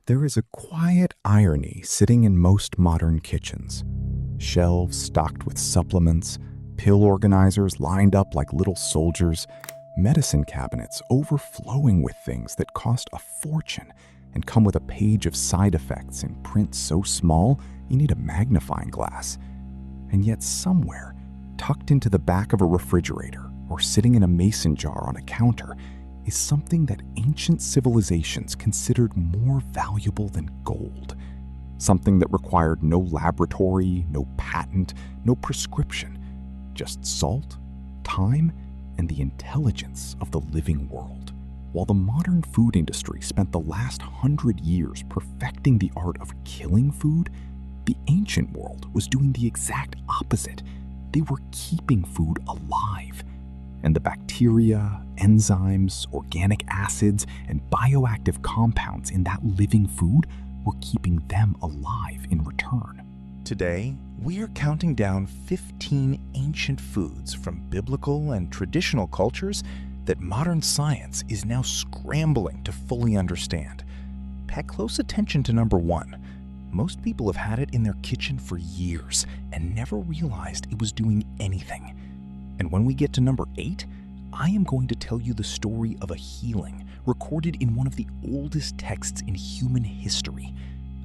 There is a quiet irony sitting in most modern kitchens. Shelves stocked with supplements, pill organizers lined up like little soldiers, medicine cabinets overflowing with things that cost a fortune and come with a page of side effects in print so small you need a magnifying glass. And yet somewhere, tucked into the back of a refrigerator or sitting in a mason jar on a counter, is something that ancient civilizations considered more valuable than gold. Something that required no laboratory, no patent, no prescription, just salt, time, and the intelligence of the living world. While the modern food industry spent the last 100 years perfecting the art of killing food, the ancient world was doing the exact opposite. They were keeping food alive. And the bacteria, enzymes, organic acids, and bioactive compounds in that living food were keeping them alive in return. Today, we are counting down 15 ancient foods from biblical and traditional cultures that modern science is now scrambling to fully understand. Pay close attention to number 1. Most people have had it in their kitchen for years and never realized it was doing anything. And when we get to number 8, I am going to tell you the story of a healing recorded in one of the oldest texts in human history.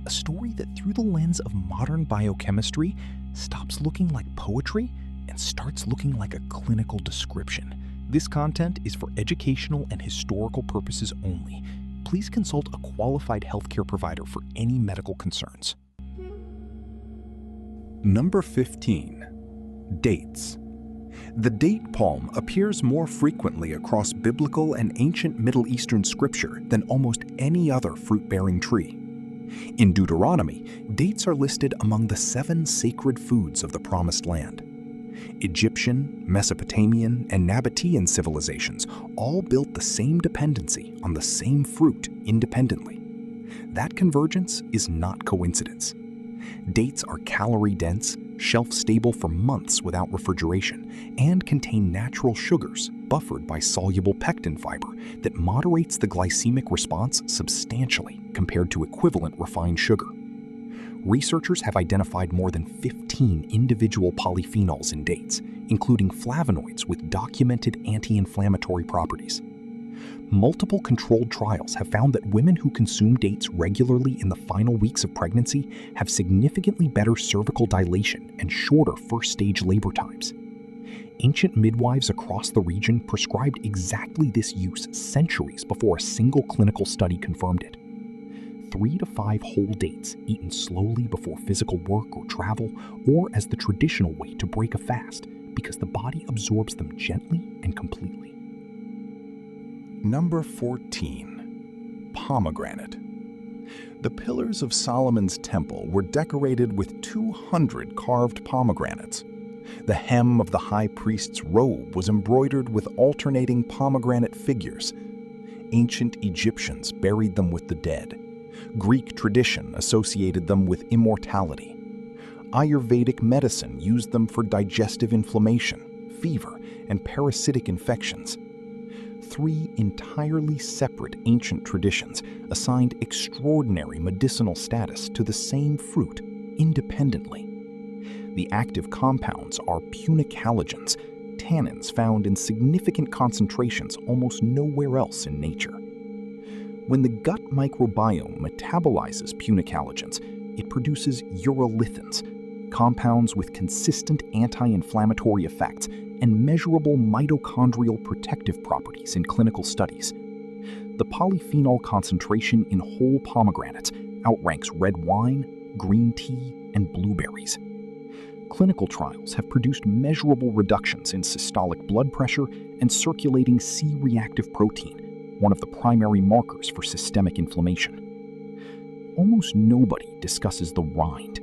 A story that through the lens of modern biochemistry stops looking like poetry and starts looking like a clinical description. This content is for educational and historical purposes only. Please consult a qualified healthcare provider for any medical concerns. Number 15. Dates. The date palm appears more frequently across biblical and ancient Middle Eastern scripture than almost any other fruit-bearing tree. In Deuteronomy, dates are listed among the 7 sacred foods of the Promised Land. Egyptian, Mesopotamian, and Nabatean civilizations all built the same dependency on the same fruit independently. That convergence is not coincidence. Dates are calorie-dense, shelf-stable for months without refrigeration, and contain natural sugars buffered by soluble pectin fiber that moderates the glycemic response substantially compared to equivalent refined sugar. Researchers have identified more than 15 individual polyphenols in dates, including flavonoids with documented anti-inflammatory properties. Multiple controlled trials have found that women who consume dates regularly in the final weeks of pregnancy have significantly better cervical dilation and shorter first-stage labor times. Ancient midwives across the region prescribed exactly this use centuries before a single clinical study confirmed it. 3 to 5 whole dates eaten slowly before physical work or travel, or as the traditional way to break a fast, because the body absorbs them gently and completely. Number 14. Pomegranate. The pillars of Solomon's temple were decorated with 200 carved pomegranates. The hem of the high priest's robe was embroidered with alternating pomegranate figures. Ancient Egyptians buried them with the dead. Greek tradition associated them with immortality. Ayurvedic medicine used them for digestive inflammation, fever, and parasitic infections. 3 entirely separate ancient traditions assigned extraordinary medicinal status to the same fruit independently. The active compounds are punic halogens, tannins found in significant concentrations almost nowhere else in nature. When the gut microbiome metabolizes punic halogens, it produces urolithins, compounds with consistent anti-inflammatory effects and measurable mitochondrial protective properties in clinical studies. The polyphenol concentration in whole pomegranates outranks red wine, green tea, and blueberries. Clinical trials have produced measurable reductions in systolic blood pressure and circulating C-reactive protein, one of the primary markers for systemic inflammation. Almost nobody discusses the rind.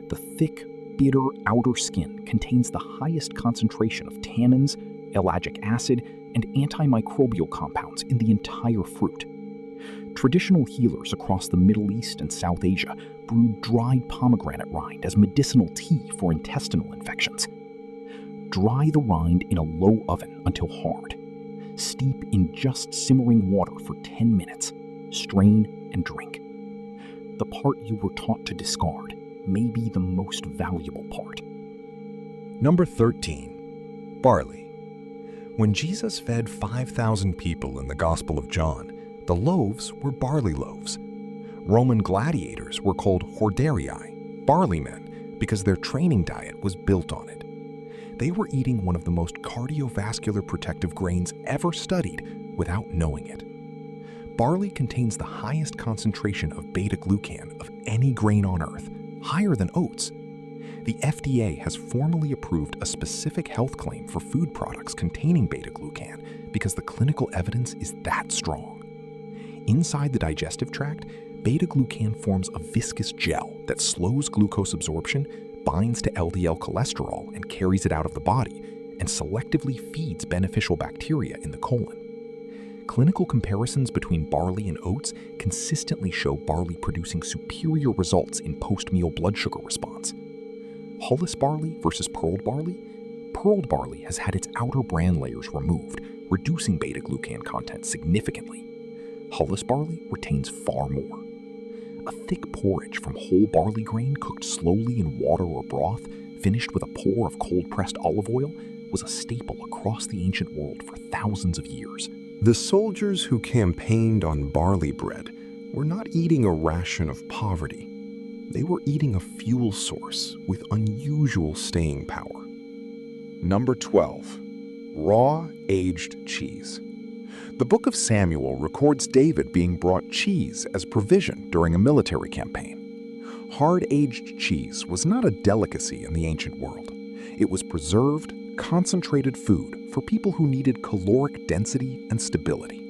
The thick, bitter outer skin contains the highest concentration of tannins, ellagic acid, and antimicrobial compounds in the entire fruit. Traditional healers across the Middle East and South Asia brewed dried pomegranate rind as medicinal tea for intestinal infections. Dry the rind in a low oven until hard. Steep in just simmering water for 10 minutes. Strain and drink. The part you were taught to discard may be the most valuable part. Number 13. Barley. When Jesus fed 5,000 people in the Gospel of John, the loaves were barley loaves. Roman gladiators were called hordearii, barley men, because their training diet was built on it. They were eating one of the most cardiovascular protective grains ever studied without knowing it. Barley contains the highest concentration of beta-glucan of any grain on Earth, higher than oats. The FDA has formally approved a specific health claim for food products containing beta-glucan because the clinical evidence is that strong. Inside the digestive tract, beta-glucan forms a viscous gel that slows glucose absorption, binds to LDL cholesterol and carries it out of the body, and selectively feeds beneficial bacteria in the colon. Clinical comparisons between barley and oats consistently show barley producing superior results in post-meal blood sugar response. Hulless barley versus pearled barley has had its outer bran layers removed, reducing beta-glucan content significantly. Hulless barley retains far more. A thick porridge from whole barley grain cooked slowly in water or broth, finished with a pour of cold-pressed olive oil, was a staple across the ancient world for thousands of years. The soldiers who campaigned on barley bread were not eating a ration of poverty. They were eating a fuel source with unusual staying power. Number 12. Raw aged cheese. The book of Samuel records David being brought cheese as provision during a military campaign. Hard-aged cheese was not a delicacy in the ancient world. It was preserved, concentrated food for people who needed caloric density and stability.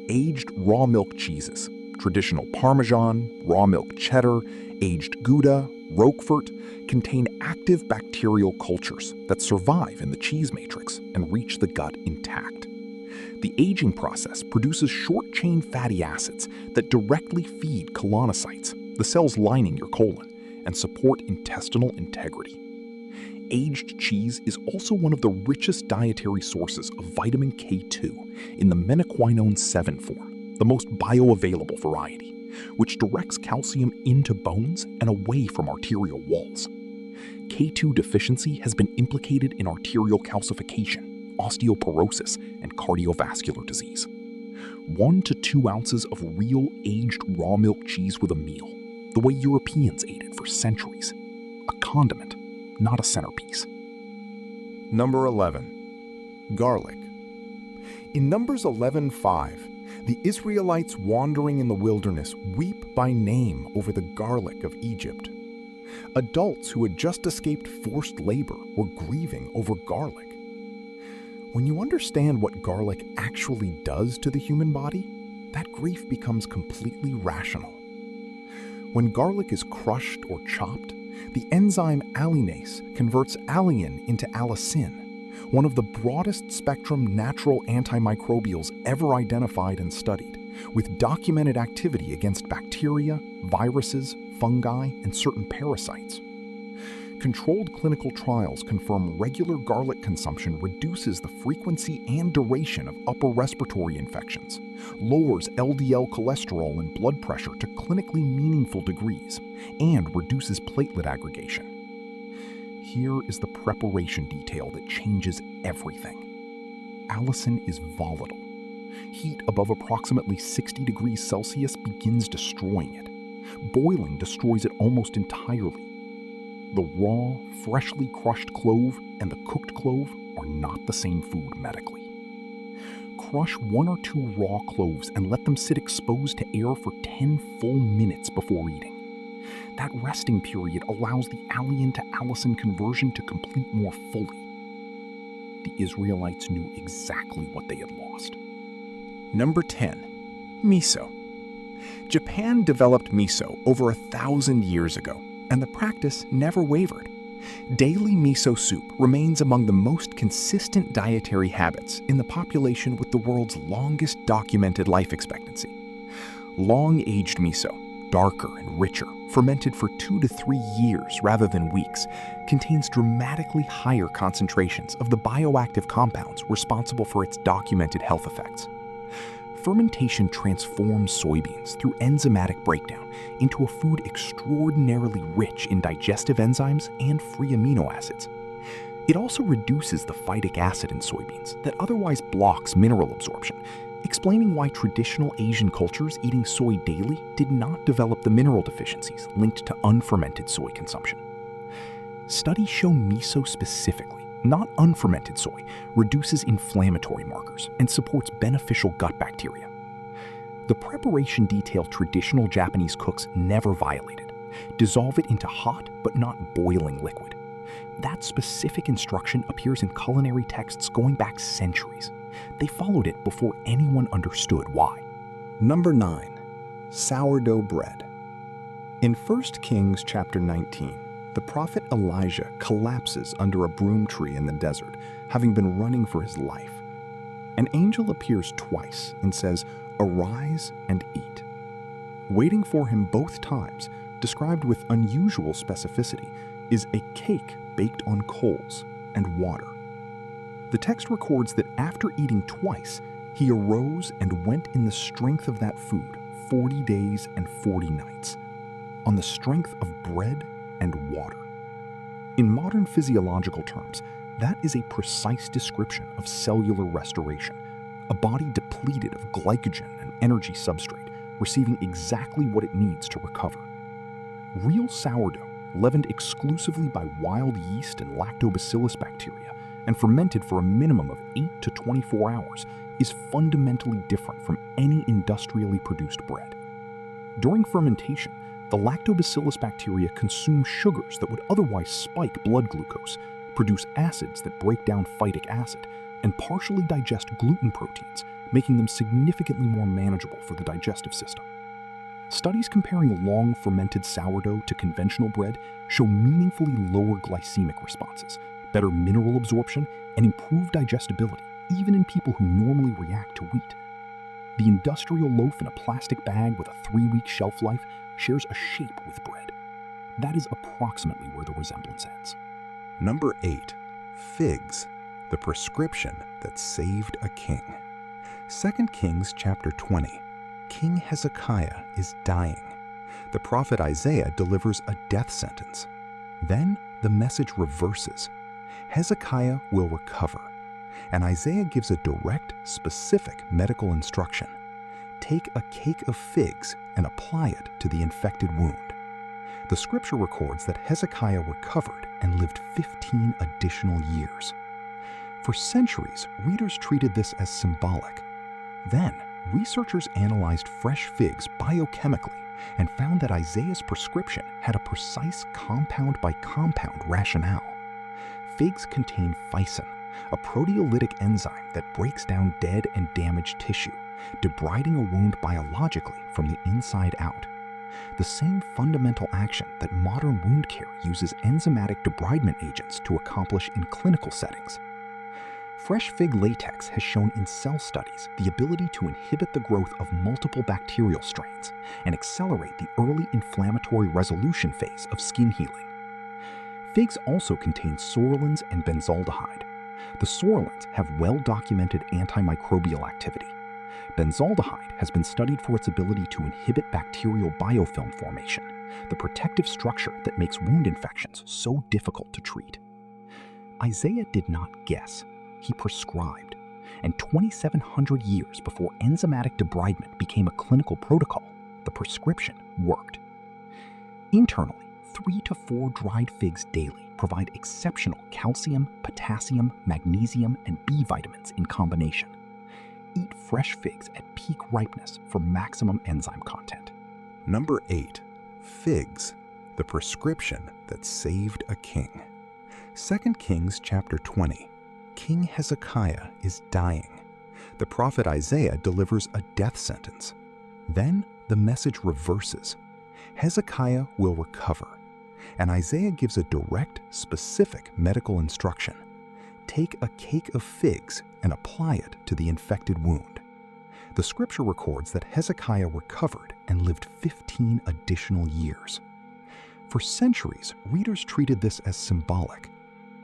Aged raw milk cheeses, traditional Parmesan, raw milk cheddar, aged Gouda, Roquefort, contain active bacterial cultures that survive in the cheese matrix and reach the gut intact. The aging process produces short-chain fatty acids that directly feed colonocytes, the cells lining your colon, and support intestinal integrity. Aged cheese is also one of the richest dietary sources of vitamin K2 in the menaquinone 7 form, the most bioavailable variety, which directs calcium into bones and away from arterial walls. K2 deficiency has been implicated in arterial calcification, osteoporosis, and cardiovascular disease. 1 to 2 ounces of real aged raw milk cheese with a meal, the way Europeans ate it for centuries. A condiment, not a centerpiece. Number 11. Garlic. In Numbers 11:5, the Israelites wandering in the wilderness weep by name over the garlic of Egypt. Adults who had just escaped forced labor were grieving over garlic. When you understand what garlic actually does to the human body, that grief becomes completely rational. When garlic is crushed or chopped, the enzyme allinase converts alliin into allicin, one of the broadest spectrum natural antimicrobials ever identified and studied, with documented activity against bacteria, viruses, fungi, and certain parasites. Controlled clinical trials confirm regular garlic consumption reduces the frequency and duration of upper respiratory infections, lowers LDL cholesterol and blood pressure to clinically meaningful degrees, and reduces platelet aggregation. Here is the preparation detail that changes everything. Allicin is volatile. Heat above approximately 60 degrees Celsius begins destroying it. Boiling destroys it almost entirely. The raw, freshly crushed clove and the cooked clove are not the same food medically. Crush 1 or 2 raw cloves and let them sit exposed to air for 10 full minutes before eating. That resting period allows the alliin to allicin conversion to complete more fully. The Israelites knew exactly what they had lost. Number 10. Miso. Japan developed miso over 1,000 years ago, and the practice never wavered. Daily miso soup remains among the most consistent dietary habits in the population with the world's longest documented life expectancy. Long-aged miso, darker and richer, fermented for 2 to 3 years rather than weeks, contains dramatically higher concentrations of the bioactive compounds responsible for its documented health effects. Fermentation transforms soybeans through enzymatic breakdown into a food extraordinarily rich in digestive enzymes and free amino acids. It also reduces the phytic acid in soybeans that otherwise blocks mineral absorption, explaining why traditional Asian cultures eating soy daily did not develop the mineral deficiencies linked to unfermented soy consumption. Studies show miso specifically, not unfermented soy, reduces inflammatory markers and supports beneficial gut bacteria. The preparation detail traditional Japanese cooks never violated. Dissolve it into hot but not boiling liquid. That specific instruction appears in culinary texts going back centuries. They followed it before anyone understood why. Number 9. Sourdough bread. In 1 Kings chapter 19, the prophet Elijah collapses under a broom tree in the desert, having been running for his life. An angel appears twice and says, "Arise and eat." Waiting for him both times, described with unusual specificity, is a cake baked on coals and water. The text records that after eating twice, he arose and went in the strength of that food 40 days and 40 nights, on the strength of bread and water. In modern physiological terms, that is a precise description of cellular restoration, a body depleted of glycogen and energy substrate, receiving exactly what it needs to recover. Real sourdough, leavened exclusively by wild yeast and lactobacillus bacteria, and fermented for a minimum of 8 to 24 hours, is fundamentally different from any industrially produced bread. During fermentation, the lactobacillus bacteria consume sugars that would otherwise spike blood glucose, produce acids that break down phytic acid, and partially digest gluten proteins, making them significantly more manageable for the digestive system. Studies comparing long fermented sourdough to conventional bread show meaningfully lower glycemic responses, better mineral absorption, and improved digestibility, even in people who normally react to wheat. The industrial loaf in a plastic bag with a 3-week shelf life shares a shape with bread. That is approximately where the resemblance ends. Number 8. Figs, the prescription that saved a king. 2 Kings chapter 20. King Hezekiah is dying. The prophet Isaiah delivers a death sentence. Then the message reverses. Hezekiah will recover. And Isaiah gives a direct, specific medical instruction. Take a cake of figs and apply it to the infected wound. The scripture records that Hezekiah recovered and lived 15 additional years. For centuries, readers treated this as symbolic. Then, researchers analyzed fresh figs biochemically and found that Isaiah's prescription had a precise compound-by-compound rationale. Figs contain phycin, a proteolytic enzyme that breaks down dead and damaged tissue, debriding a wound biologically from the inside out. The same fundamental action that modern wound care uses enzymatic debridement agents to accomplish in clinical settings. Fresh fig latex has shown in cell studies the ability to inhibit the growth of multiple bacterial strains and accelerate the early inflammatory resolution phase of skin healing. Figs also contain psoralins and benzaldehyde. The psoralins have well-documented antimicrobial activity. Benzaldehyde has been studied for its ability to inhibit bacterial biofilm formation, the protective structure that makes wound infections so difficult to treat. Isaiah did not guess. He prescribed. And 2,700 years before enzymatic debridement became a clinical protocol, the prescription worked. Internally, 3 to 4 dried figs daily provide exceptional calcium, potassium, magnesium, and B vitamins in combination. Eat fresh figs at peak ripeness for maximum enzyme content. Number 8. Figs, the prescription that saved a king. 2 Kings chapter 20. King Hezekiah is dying. The prophet Isaiah delivers a death sentence. Then the message reverses. Hezekiah will recover. And Isaiah gives a direct, specific medical instruction. Take a cake of figs and apply it to the infected wound. The scripture records that Hezekiah recovered and lived 15 additional years. For centuries, readers treated this as symbolic.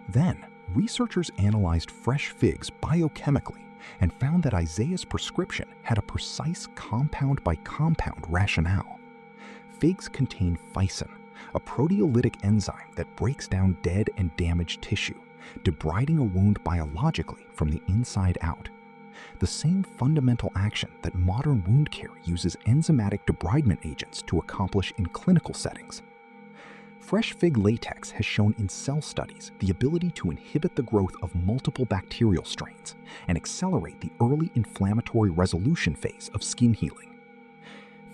Then, researchers analyzed fresh figs biochemically and found that Isaiah's prescription had a precise compound-by-compound rationale. Figs contain phycin, a proteolytic enzyme that breaks down dead and damaged tissue, debriding a wound biologically from the inside out. The same fundamental action that modern wound care uses enzymatic debridement agents to accomplish in clinical settings. Fresh fig latex has shown in cell studies the ability to inhibit the growth of multiple bacterial strains and accelerate the early inflammatory resolution phase of skin healing.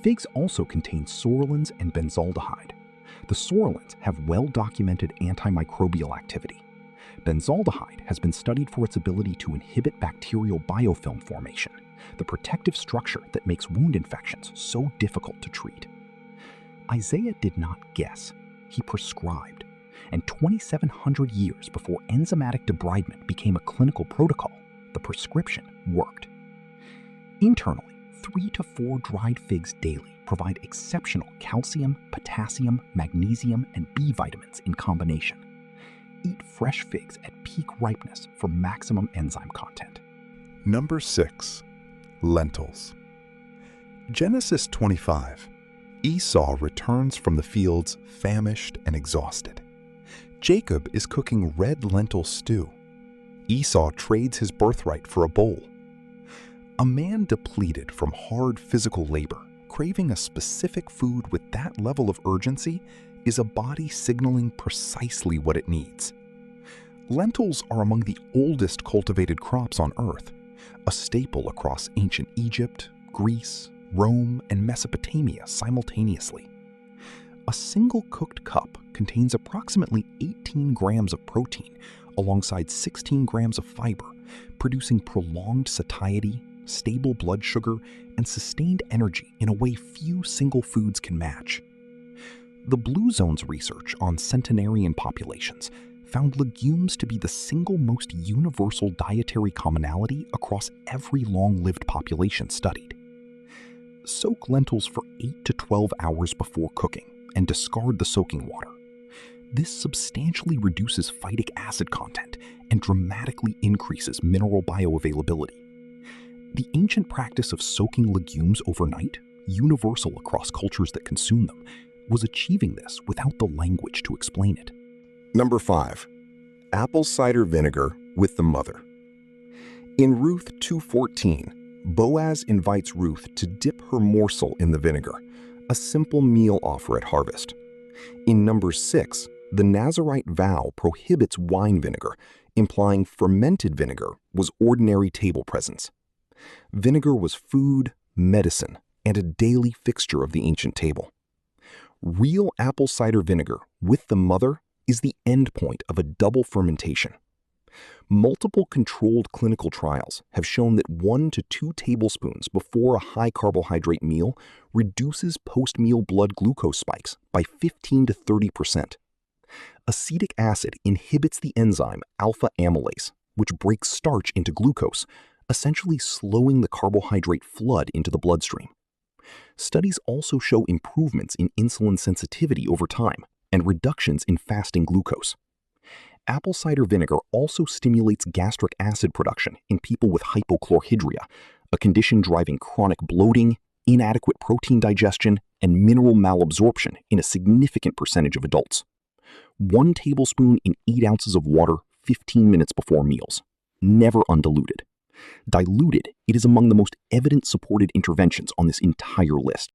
Figs also contain psoralins and benzaldehyde. The psoralins have well-documented antimicrobial activity. Benzaldehyde has been studied for its ability to inhibit bacterial biofilm formation, the protective structure that makes wound infections so difficult to treat. Isaiah did not guess. He prescribed. And 2,700 years before enzymatic debridement became a clinical protocol, the prescription worked. Internally, 3 to 4 dried figs daily provide exceptional calcium, potassium, magnesium, and B vitamins in combination. Eat fresh figs at peak ripeness for maximum enzyme content. Number 6. Lentils. Genesis 25. Esau returns from the fields famished and exhausted. Jacob is cooking red lentil stew. Esau trades his birthright for a bowl. A man depleted from hard physical labor, craving a specific food with that level of urgency, is a body signaling precisely what it needs. Lentils are among the oldest cultivated crops on Earth, a staple across ancient Egypt, Greece, Rome, and Mesopotamia simultaneously. A single cooked cup contains approximately 18 grams of protein alongside 16 grams of fiber, producing prolonged satiety, stable blood sugar, and sustained energy in a way few single foods can match. The Blue Zone's research on centenarian populations found legumes to be the single most universal dietary commonality across every long-lived population studied. Soak lentils for 8 to 12 hours before cooking and discard the soaking water. This substantially reduces phytic acid content and dramatically increases mineral bioavailability. The ancient practice of soaking legumes overnight, universal across cultures that consume them, was achieving this without the language to explain it. Number 5. Apple cider vinegar with the mother. In Ruth 2:14, Boaz invites Ruth to dip her morsel in the vinegar, a simple meal offer at harvest. In number 6, the Nazirite vow prohibits wine vinegar, implying fermented vinegar was ordinary table presence. Vinegar was food, medicine, and a daily fixture of the ancient table. Real apple cider vinegar with the mother is the endpoint of a double fermentation. Multiple controlled clinical trials have shown that 1 to 2 tablespoons before a high-carbohydrate meal reduces post-meal blood glucose spikes by 15 to 30%. Acetic acid inhibits the enzyme alpha amylase, which breaks starch into glucose, essentially slowing the carbohydrate flood into the bloodstream. Studies also show improvements in insulin sensitivity over time and reductions in fasting glucose. Apple cider vinegar also stimulates gastric acid production in people with hypochlorhydria, a condition driving chronic bloating, inadequate protein digestion, and mineral malabsorption in a significant percentage of adults. 1 tablespoon in 8 ounces of water 15 minutes before meals, never undiluted. Diluted, it is among the most evidence-supported interventions on this entire list.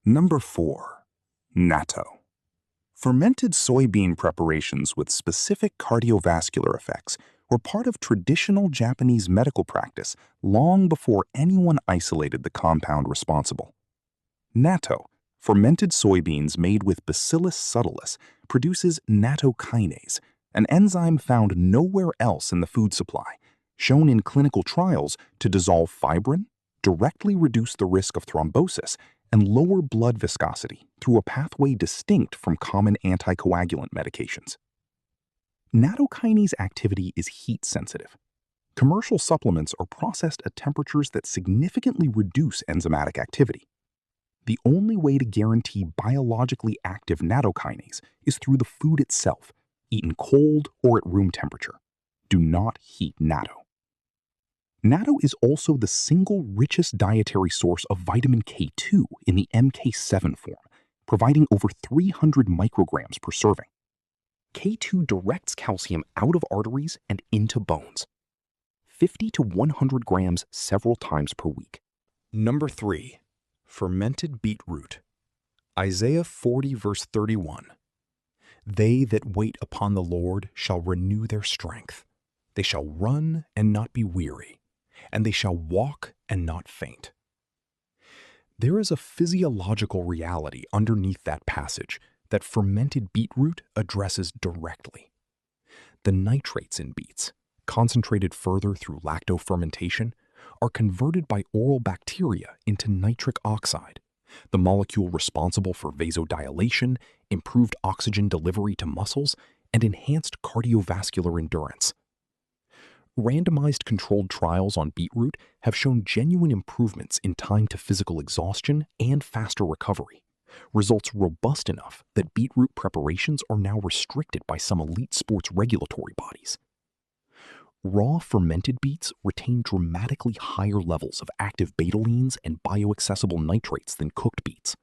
Number 4. Natto. Fermented soybean preparations with specific cardiovascular effects were part of traditional Japanese medical practice long before anyone isolated the compound responsible. Natto, fermented soybeans made with Bacillus subtilis, produces nattokinase, an enzyme found nowhere else in the food supply, shown in clinical trials to dissolve fibrin, directly reduce the risk of thrombosis, and lower blood viscosity through a pathway distinct from common anticoagulant medications. Nattokinase activity is heat sensitive. Commercial supplements are processed at temperatures that significantly reduce enzymatic activity. The only way to guarantee biologically active nattokinase is through the food itself, eaten cold or at room temperature. Do not heat natto. Natto is also the single richest dietary source of vitamin K2 in the MK7 form, providing over 300 micrograms per serving. K2 directs calcium out of arteries and into bones. 50 to 100 grams several times per week. Number 3. Fermented beetroot. Isaiah 40 verse 31. They that wait upon the Lord shall renew their strength. They shall run and not be weary, and they shall walk and not faint. There is a physiological reality underneath that passage that fermented beetroot addresses directly. The nitrates in beets, concentrated further through lactofermentation, are converted by oral bacteria into nitric oxide, the molecule responsible for vasodilation, improved oxygen delivery to muscles, and enhanced cardiovascular endurance. Randomized controlled trials on beetroot have shown genuine improvements in time to physical exhaustion and faster recovery, results robust enough that beetroot preparations are now restricted by some elite sports regulatory bodies. Raw fermented beets retain dramatically higher levels of active betalains and bioaccessible nitrates than cooked beets.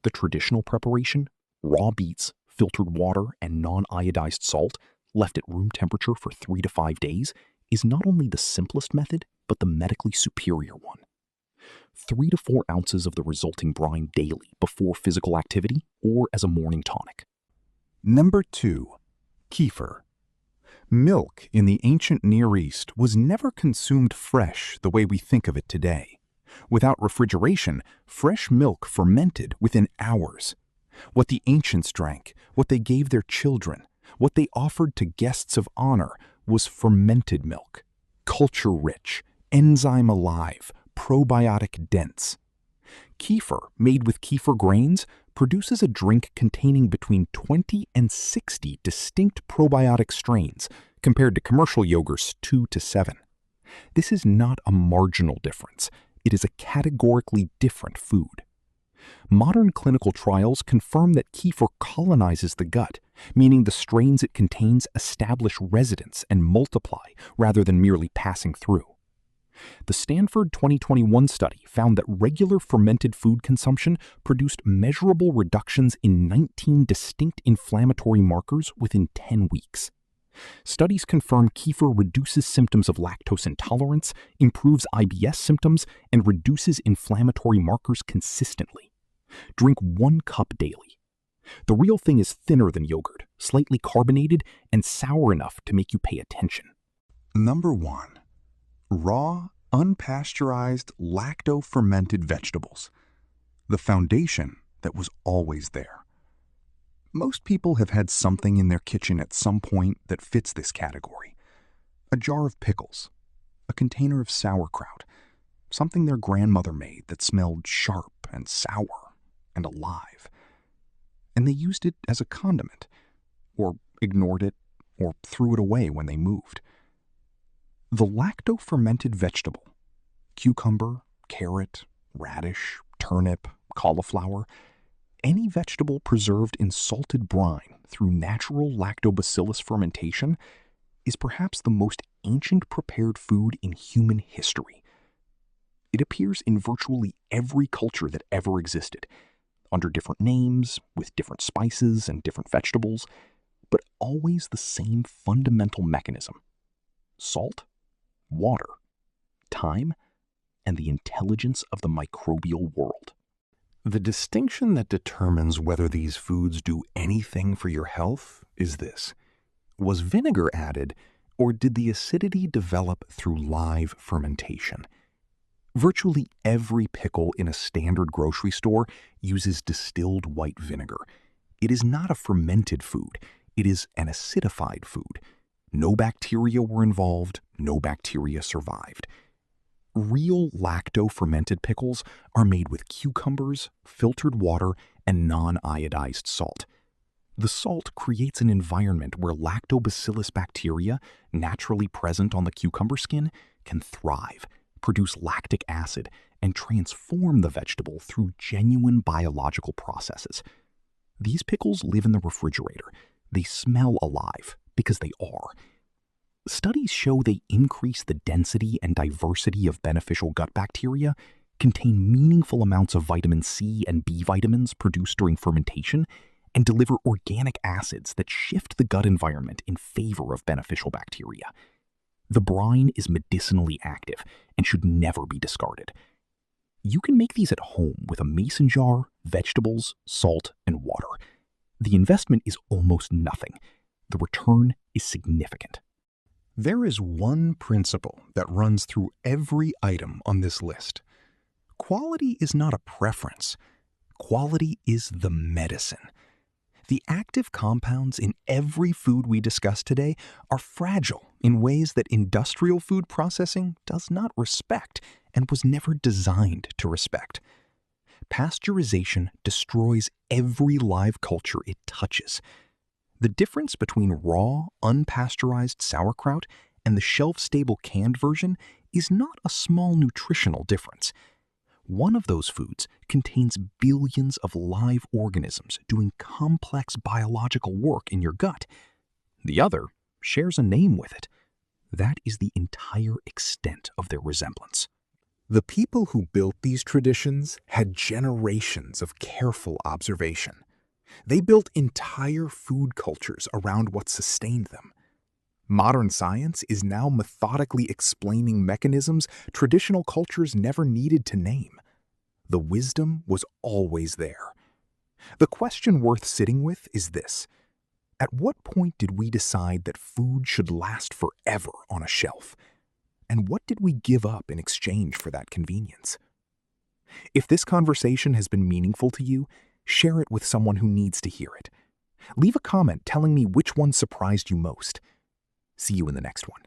The traditional preparation, raw beets, filtered water, and non-iodized salt, left at room temperature for 3 to 5 days, is not only the simplest method, but the medically superior one. 3 to 4 ounces of the resulting brine daily before physical activity or as a morning tonic. Number 2. Kefir. Milk in the ancient Near East was never consumed fresh the way we think of it today. Without refrigeration, fresh milk fermented within hours. What the ancients drank, what they gave their children, what they offered to guests of honor was fermented milk, culture-rich, enzyme-alive, probiotic-dense. Kefir, made with kefir grains, produces a drink containing between 20 and 60 distinct probiotic strains, compared to commercial yogurt's 2 to 7. This is not a marginal difference. It is a categorically different food. Modern clinical trials confirm that kefir colonizes the gut, meaning the strains it contains establish residence and multiply rather than merely passing through. The Stanford 2021 study found that regular fermented food consumption produced measurable reductions in 19 distinct inflammatory markers within 10 weeks. Studies confirm kefir reduces symptoms of lactose intolerance, improves IBS symptoms, and reduces inflammatory markers consistently. Drink 1 cup daily. The real thing is thinner than yogurt, slightly carbonated, and sour enough to make you pay attention. Number 1. Raw, unpasteurized, lacto-fermented vegetables. The foundation that was always there. Most people have had something in their kitchen at some point that fits this category. A jar of pickles, a container of sauerkraut, something their grandmother made that smelled sharp and sour and alive. And they used it as a condiment, or ignored it, or threw it away when they moved. The lacto-fermented vegetable, cucumber, carrot, radish, turnip, cauliflower, any vegetable preserved in salted brine through natural lactobacillus fermentation, is perhaps the most ancient prepared food in human history. It appears in virtually every culture that ever existed, under different names, with different spices and different vegetables, but always the same fundamental mechanism: salt, water, time, and the intelligence of the microbial world. The distinction that determines whether these foods do anything for your health is this: was vinegar added, or did the acidity develop through live fermentation? Virtually every pickle in a standard grocery store uses distilled white vinegar. It is not a fermented food. It is an acidified food. No bacteria were involved. No bacteria survived. Real lacto-fermented pickles are made with cucumbers, filtered water, and non-iodized salt. The salt creates an environment where lactobacillus bacteria, naturally present on the cucumber skin, can thrive, produce lactic acid, and transform the vegetable through genuine biological processes. These pickles live in the refrigerator. They smell alive because they are. Studies show they increase the density and diversity of beneficial gut bacteria, contain meaningful amounts of vitamin C and B vitamins produced during fermentation, and deliver organic acids that shift the gut environment in favor of beneficial bacteria. The brine is medicinally active and should never be discarded. You can make these at home with a mason jar, vegetables, salt, and water. The investment is almost nothing. The return is significant. There is one principle that runs through every item on this list. Quality is not a preference. Quality is the medicine. The active compounds in every food we discuss today are fragile in ways that industrial food processing does not respect and was never designed to respect. Pasteurization destroys every live culture it touches. The difference between raw, unpasteurized sauerkraut and the shelf-stable canned version is not a small nutritional difference. One of those foods contains billions of live organisms doing complex biological work in your gut. The other shares a name with it. That is the entire extent of their resemblance. The people who built these traditions had generations of careful observation. They built entire food cultures around what sustained them. Modern science is now methodically explaining mechanisms traditional cultures never needed to name. The wisdom was always there. The question worth sitting with is this: at what point did we decide that food should last forever on a shelf? And what did we give up in exchange for that convenience? If this conversation has been meaningful to you, share it with someone who needs to hear it. Leave a comment telling me which one surprised you most. See you in the next one.